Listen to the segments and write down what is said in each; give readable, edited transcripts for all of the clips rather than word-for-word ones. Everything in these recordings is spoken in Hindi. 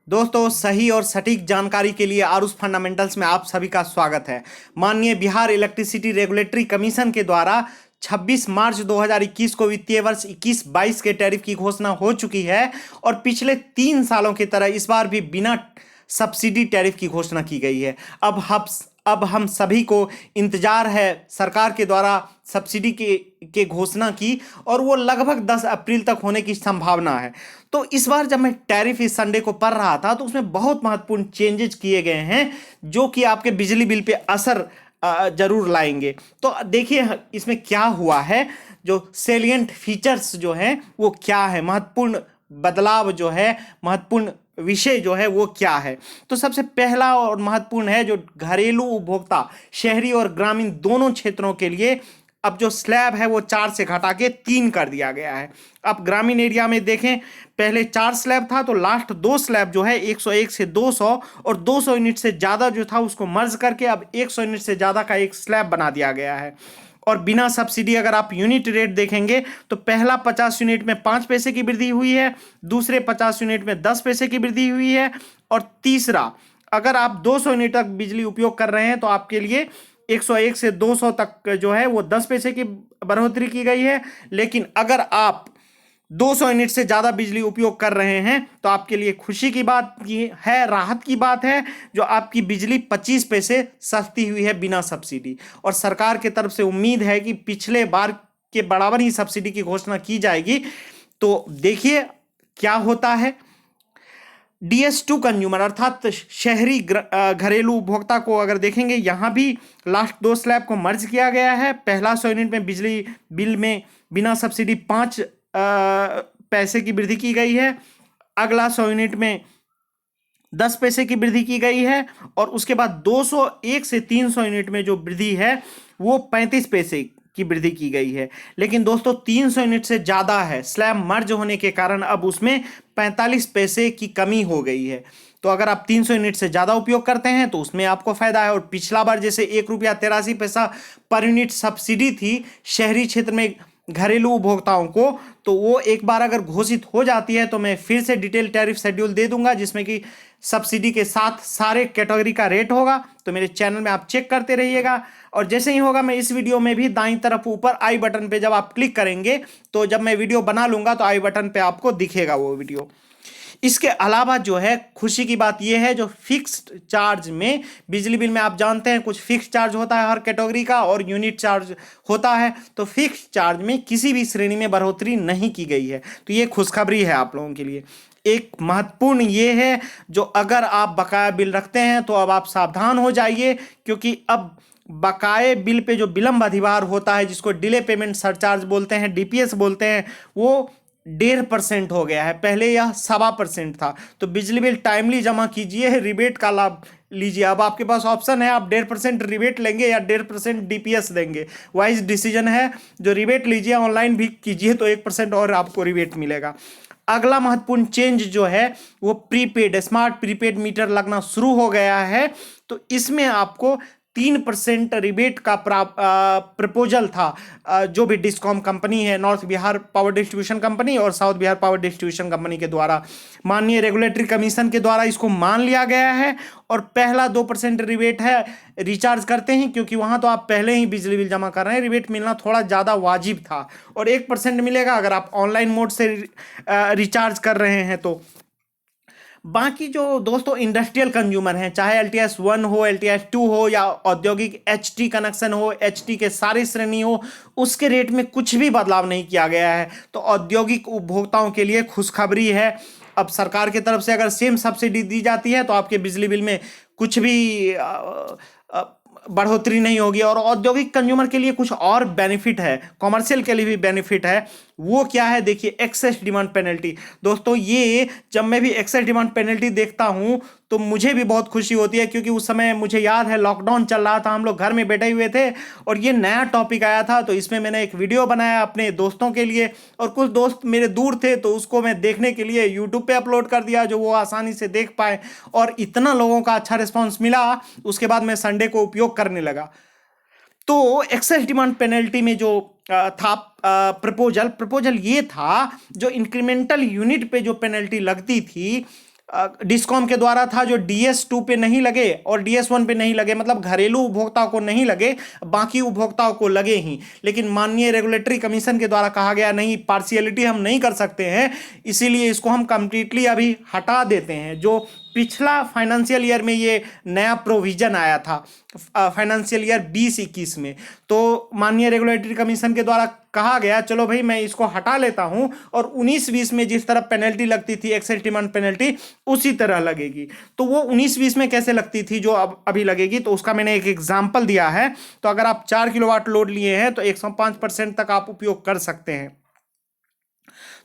दोस्तों, सही और सटीक जानकारी के लिए आरुष फंडामेंटल्स में आप सभी का स्वागत है। माननीय बिहार इलेक्ट्रिसिटी रेगुलेटरी कमीशन के द्वारा 26 मार्च 2021 को वित्तीय वर्ष 21-22 के टैरिफ की घोषणा हो चुकी है और पिछले 3 सालों की तरह इस बार भी बिना सब्सिडी टैरिफ की घोषणा की गई है। अब हम सभी को इंतजार है सरकार के द्वारा सब्सिडी के घोषणा की, और वो लगभग 10 अप्रैल तक होने की संभावना है। तो इस बार जब मैं टैरिफ इस संडे को पढ़ रहा था तो उसमें बहुत महत्वपूर्ण चेंजेस किए गए हैं जो कि आपके बिजली बिल पे असर जरूर लाएंगे। तो देखिए इसमें क्या हुआ है, जो सेलिएंट फीचर्स जो हैं वो क्या है, महत्वपूर्ण बदलाव जो है, महत्वपूर्ण विषय जो है वो क्या है। तो सबसे पहला और महत्वपूर्ण है जो घरेलू उपभोक्ता शहरी और ग्रामीण दोनों क्षेत्रों के लिए अब जो स्लैब है वो 4 से घटा के 3 कर दिया गया है। अब ग्रामीण एरिया में देखें, पहले 4 स्लैब था तो लास्ट 2 स्लैब जो है 101 से 200 और 200 यूनिट से ज़्यादा जो था उसको मर्ज करके अब 100 यूनिट से ज़्यादा का एक स्लैब बना दिया गया है। और बिना सब्सिडी अगर आप यूनिट रेट देखेंगे तो पहला 50 यूनिट में 5 पैसे की वृद्धि हुई है, दूसरे 50 यूनिट में 10 पैसे की वृद्धि हुई है, और तीसरा अगर आप 200 यूनिट तक बिजली उपयोग कर रहे हैं तो आपके लिए 101 से 200 तक जो है वो 10 पैसे की बढ़ोतरी की गई है। लेकिन अगर आप 200 यूनिट से ज़्यादा बिजली उपयोग कर रहे हैं तो आपके लिए खुशी की बात है, राहत की बात है, जो आपकी बिजली 25 पैसे सस्ती हुई है बिना सब्सिडी। और सरकार की तरफ से उम्मीद है कि पिछले बार के बराबर ही सब्सिडी की घोषणा की जाएगी। तो देखिए क्या होता है। DS2 कंज्यूमर अर्थात शहरी घरेलू उपभोक्ता को अगर देखेंगे, यहाँ भी लास्ट 2 स्लैब को मर्ज किया गया है। पहला 100 यूनिट में बिजली बिल में बिना सब्सिडी 5 पैसे की वृद्धि की गई है, अगला 100 यूनिट में 10 पैसे की वृद्धि की गई है, और उसके बाद 201 से 300 यूनिट में जो वृद्धि है वो 35 पैसे की वृद्धि की गई है। लेकिन दोस्तों 300 यूनिट से ज़्यादा है, स्लैब मर्ज होने के कारण अब उसमें 45 पैसे की कमी हो गई है। तो अगर आप 300 यूनिट से ज़्यादा उपयोग करते हैं तो उसमें आपको फायदा है। और पिछला बार जैसे 1 रुपया 83 पैसा पर यूनिट सब्सिडी थी शहरी क्षेत्र में घरेलू उपभोक्ताओं को, तो वो एक बार अगर घोषित हो जाती है तो मैं फिर से डिटेल टैरिफ शेड्यूल दे दूंगा जिसमें कि सब्सिडी के साथ सारे कैटेगरी का रेट होगा। तो मेरे चैनल में आप चेक करते रहिएगा, और जैसे ही होगा मैं इस वीडियो में भी दाईं तरफ ऊपर आई बटन पे जब आप क्लिक करेंगे तो जब मैं वीडियो बना लूंगा तो आई बटन पे आपको दिखेगा वो वीडियो। इसके अलावा जो है खुशी की बात यह है, जो फिक्स्ड चार्ज में बिजली बिल में आप जानते हैं कुछ फिक्स चार्ज होता है हर कैटेगरी का और यूनिट चार्ज होता है, तो फिक्स चार्ज में किसी भी श्रेणी में बढ़ोतरी नहीं की गई है। तो ये खुशखबरी है आप लोगों के लिए। एक महत्वपूर्ण ये है, जो अगर आप बकाया बिल रखते हैं तो अब आप सावधान हो जाइए, क्योंकि अब बकाये बिल पे जो विलंब अधिभार होता है जिसको डिले पेमेंट सरचार्ज बोलते हैं, DPS बोलते हैं, वो 1.5% हो गया है। पहले यह 1.25% था। तो बिजली बिल टाइमली जमा कीजिए, रिबेट का लाभ लीजिए। अब आपके पास ऑप्शन है, आप 1.5% रिबेट लेंगे या 1.5% DPS देंगे, वाइज डिसीजन है। जो रिबेट लीजिए ऑनलाइन भी कीजिए तो 1% और आपको रिबेट मिलेगा। अगला महत्वपूर्ण चेंज जो है वो प्रीपेड स्मार्ट प्रीपेड मीटर लगना शुरू हो गया है। तो इसमें आपको 3% रिबेट का प्रपोजल था, जो भी डिस्कॉम कंपनी है, north Bihar power distribution company और south Bihar power distribution company के द्वारा, माननीय रेगुलेटरी कमीशन के द्वारा इसको मान लिया गया है। और पहला 2% रिबेट है रिचार्ज करते हैं, क्योंकि वहां तो आप पहले ही बिजली बिल जमा कर रहे हैं, रिबेट मिलना थोड़ा ज़्यादा वाजिब था। और 1% मिलेगा अगर आप ऑनलाइन मोड से रिचार्ज कर रहे हैं तो। बाकी जो दोस्तों इंडस्ट्रियल कंज्यूमर हैं, चाहे LTS 1 हो, LTS 2 हो या औद्योगिक HT कनेक्शन हो, HT के सारी श्रेणी हो, उसके रेट में कुछ भी बदलाव नहीं किया गया है। तो औद्योगिक उपभोक्ताओं के लिए खुशखबरी है। अब सरकार की तरफ से अगर सेम सब्सिडी दी जाती है तो आपके बिजली बिल में कुछ भी बढ़ोतरी नहीं होगी। और औद्योगिक कंज्यूमर के लिए कुछ और बेनिफिट है, कॉमर्शियल के लिए भी बेनिफिट है। वो क्या है देखिए, एक्सेस डिमांड पेनल्टी। दोस्तों ये जब मैं भी एक्सेस डिमांड पेनल्टी देखता हूं तो मुझे भी बहुत खुशी होती है, क्योंकि उस समय मुझे याद है लॉकडाउन चल रहा था, हम लोग घर में बैठे हुए थे और ये नया टॉपिक आया था। तो इसमें मैंने एक वीडियो बनाया अपने दोस्तों के लिए, और कुछ दोस्त मेरे दूर थे तो उसको मैं देखने के लिए यूट्यूब पे अपलोड कर दिया जो वो आसानी से देख पाए, और इतना लोगों का अच्छा रिस्पॉन्स मिला। उसके बाद मैं संडे को उपयोग करने लगा। तो एक्सेस डिमांड पेनल्टी में जो था प्रपोजल ये था, जो इंक्रीमेंटल यूनिट पे जो पेनल्टी लगती थी डिस्कॉम के द्वारा था, जो DS2 पे नहीं लगे और DS1 पे नहीं लगे, मतलब घरेलू उपभोक्ताओं को नहीं लगे, बाकी उपभोक्ताओं को लगे ही। लेकिन माननीय रेगुलेटरी कमीशन के द्वारा कहा गया नहीं, पार्शियलिटी हम नहीं कर सकते हैं, इसीलिए इसको हम कंप्लीटली अभी हटा देते हैं। जो पिछला फाइनेंशियल ईयर में ये नया प्रोविजन आया था, फाइनेंशियल ईयर 20-21 में, तो माननीय रेगुलेटरी कमीशन के द्वारा कहा गया चलो भाई मैं इसको हटा लेता हूं, और 19-20 में जिस तरह पेनल्टी लगती थी, एक्सेल डिमांड पेनल्टी, उसी तरह लगेगी। तो वो 19-20 में कैसे लगती थी जो अब अभी लगेगी, तो उसका मैंने एक एग्जाम्पल दिया है। तो अगर आप 4 किलोवाट लोड लिए हैं तो 105% तक आप उपयोग कर सकते हैं।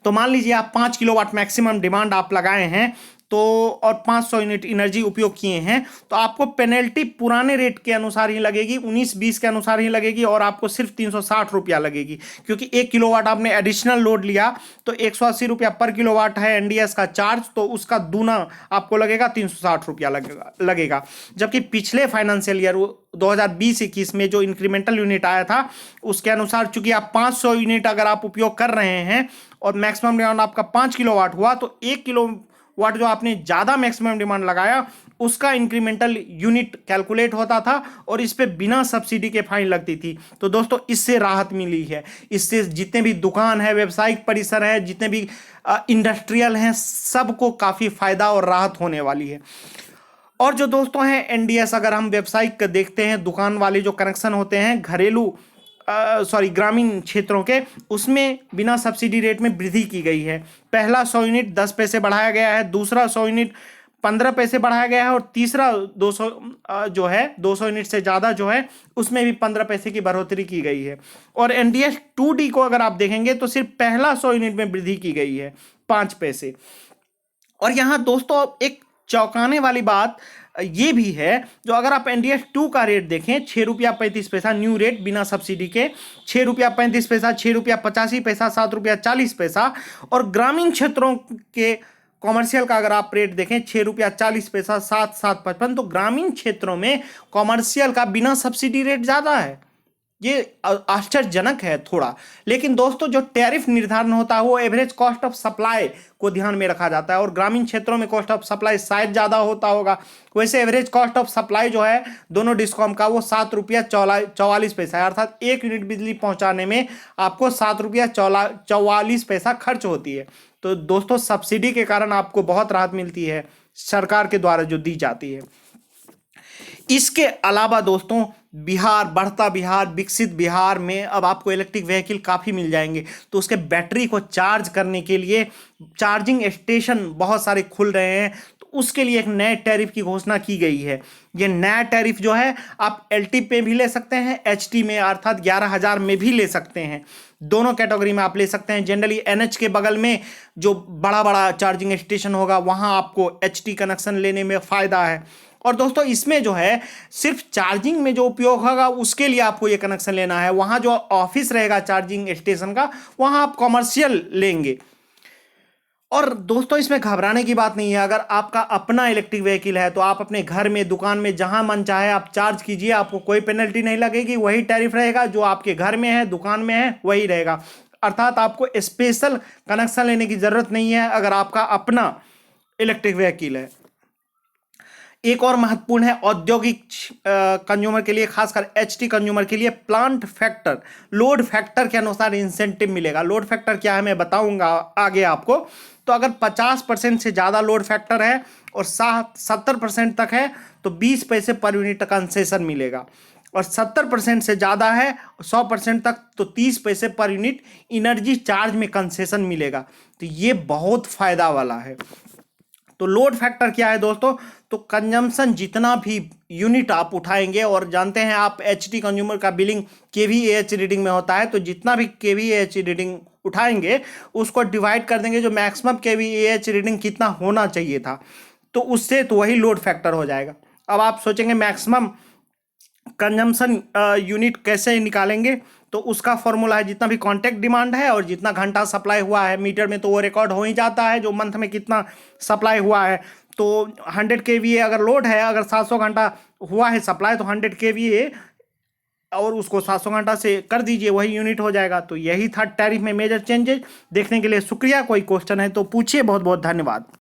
तो मान लीजिए आप 5 किलोवाट मैक्सिमम डिमांड आप लगाए हैं, तो और 500 यूनिट एनर्जी उपयोग किए हैं, तो आपको पेनल्टी पुराने रेट के अनुसार ही लगेगी, 19-20 के अनुसार ही लगेगी, और आपको सिर्फ 360 रुपया लगेगी। क्योंकि 1 किलोवाट आपने एडिशनल लोड लिया तो 180 रुपया पर किलोवाट है NDS का चार्ज, तो उसका दूना आपको लगेगा, 360 रुपया लगेगा। जबकि पिछले फाइनेंशियल ईयर 2020-21 में जो इंक्रीमेंटल यूनिट आया था उसके अनुसार, चूंकि आप 500 यूनिट अगर आप उपयोग कर रहे हैं और मैक्सिमम डिमांड आपका 5 किलोवाट हुआ, तो 1 किलोवाट जो आपने ज़्यादा मैक्सिमम डिमांड लगाया उसका इंक्रीमेंटल यूनिट कैलकुलेट होता था, और इस पे बिना सब्सिडी के फाइन लगती थी। तो दोस्तों इससे राहत मिली है, इससे जितने भी दुकान है, व्यावसायिक परिसर है, जितने भी इंडस्ट्रियल हैं, सबको काफ़ी फायदा और राहत होने वाली है। और जो दोस्तों हैं NDS, अगर हम व्यावसायिक देखते हैं, दुकान वाले जो कनेक्शन होते हैं घरेलू ग्रामीण क्षेत्रों के, उसमें बिना सब्सिडी रेट में वृद्धि की गई है। पहला 100 यूनिट 10 पैसे बढ़ाया गया है, दूसरा 100 यूनिट 15 पैसे बढ़ाया गया है, और तीसरा 200 जो है 200 यूनिट से ज़्यादा जो है उसमें भी 15 पैसे की बढ़ोतरी की गई है। और NDS 2D को अगर आप देखेंगे तो सिर्फ पहला 100 यूनिट में वृद्धि की गई है 5 पैसे। और यहाँ दोस्तों एक चौंकाने वाली बात ये भी है, जो अगर आप NDS 2 का रेट देखें, 6 रुपया 35 पैसा न्यू रेट बिना सब्सिडी के, 6 रुपया 35 पैसा, 6 रुपया 85 पैसा, 7 रुपया 40 पैसा। और ग्रामीण क्षेत्रों के कॉमर्शियल का अगर आप रेट देखें, 6 रुपया 40 पैसा, 7-7-55। तो ग्रामीण क्षेत्रों में कॉमर्शियल का बिना सब्सिडी रेट ज़्यादा है, ये आश्चर्यजनक है थोड़ा। लेकिन दोस्तों जो टैरिफ निर्धारण होता है वो एवरेज कॉस्ट ऑफ सप्लाई को ध्यान में रखा जाता है, और ग्रामीण क्षेत्रों में कॉस्ट ऑफ सप्लाई शायद ज़्यादा होता होगा। वैसे एवरेज कॉस्ट ऑफ सप्लाई जो है दोनों डिस्कॉम का वो 7 रुपया 44 पैसा है, अर्थात 1 यूनिट बिजली पहुंचाने में आपको 7 रुपया 44 पैसा खर्च होती है। तो दोस्तों सब्सिडी के कारण आपको बहुत राहत मिलती है सरकार के द्वारा जो दी जाती है। इसके अलावा दोस्तों बढ़ता बिहार, विकसित बिहार में अब आपको इलेक्ट्रिक व्हीकल काफ़ी मिल जाएंगे, तो उसके बैटरी को चार्ज करने के लिए चार्जिंग स्टेशन बहुत सारे खुल रहे हैं। तो उसके लिए एक नए टैरिफ की घोषणा की गई है। ये नया टैरिफ जो है आप LT पे भी ले सकते हैं, HT में अर्थात 11,000 में भी ले सकते हैं, दोनों कैटेगरी में आप ले सकते हैं। जनरली NH के बगल में जो बड़ा बड़ा चार्जिंग स्टेशन होगा वहाँ आपको HT कनेक्शन लेने में फ़ायदा है। और दोस्तों इसमें जो है सिर्फ चार्जिंग में जो उपयोग होगा उसके लिए आपको ये कनेक्शन लेना है, वहाँ जो ऑफिस रहेगा चार्जिंग स्टेशन का वहाँ आप कॉमर्शियल लेंगे। और दोस्तों इसमें घबराने की बात नहीं है, अगर आपका अपना इलेक्ट्रिक व्हीकल है तो आप अपने घर में, दुकान में, जहां मन चाहे आप चार्ज कीजिए, आपको कोई पेनल्टी नहीं लगेगी। वही टैरिफ रहेगा जो आपके घर में है, दुकान में है, वही रहेगा। अर्थात आपको स्पेशल कनेक्शन लेने की जरूरत नहीं है अगर आपका अपना इलेक्ट्रिक व्हीकल है। एक और महत्वपूर्ण है औद्योगिक कंज्यूमर के लिए, खासकर HT कंज्यूमर के लिए, प्लांट फैक्टर, लोड फैक्टर के अनुसार इंसेंटिव मिलेगा। लोड फैक्टर क्या है मैं बताऊंगा आगे आपको। तो अगर 50% से ज़्यादा लोड फैक्टर है और 70% तक है तो 20 पैसे पर यूनिट कंसेशन मिलेगा, और 70% से ज़्यादा है 100% तक तो 30 पैसे पर यूनिट एनर्जी चार्ज में कंसेशन मिलेगा। तो ये बहुत फ़ायदा वाला है। तो लोड फैक्टर क्या है दोस्तों, तो कंजम्पशन जितना भी यूनिट आप उठाएंगे, और जानते हैं आप HT कंज्यूमर का बिलिंग kVAH रीडिंग में होता है, तो जितना भी kVAH रीडिंग उठाएंगे उसको डिवाइड कर देंगे जो मैक्सिमम kVAH रीडिंग कितना होना चाहिए था, तो उससे तो वही लोड फैक्टर हो जाएगा। अब आप सोचेंगे मैक्सिमम कंजम्पशन यूनिट कैसे निकालेंगे, तो उसका फॉर्मूला है जितना भी कॉन्टैक्ट डिमांड है और जितना घंटा सप्लाई हुआ है मीटर में, तो वो रिकॉर्ड हो ही जाता है जो मंथ में कितना सप्लाई हुआ है। तो 100 kVA अगर लोड है, अगर 700 घंटा हुआ है सप्लाई, तो 100 kVA और उसको 700 घंटा से कर दीजिए, वही यूनिट हो जाएगा। तो यही था टैरिफ में मेजर चेंजेस। देखने के लिए शुक्रिया। कोई क्वेश्चन है तो पूछिए। बहुत बहुत धन्यवाद।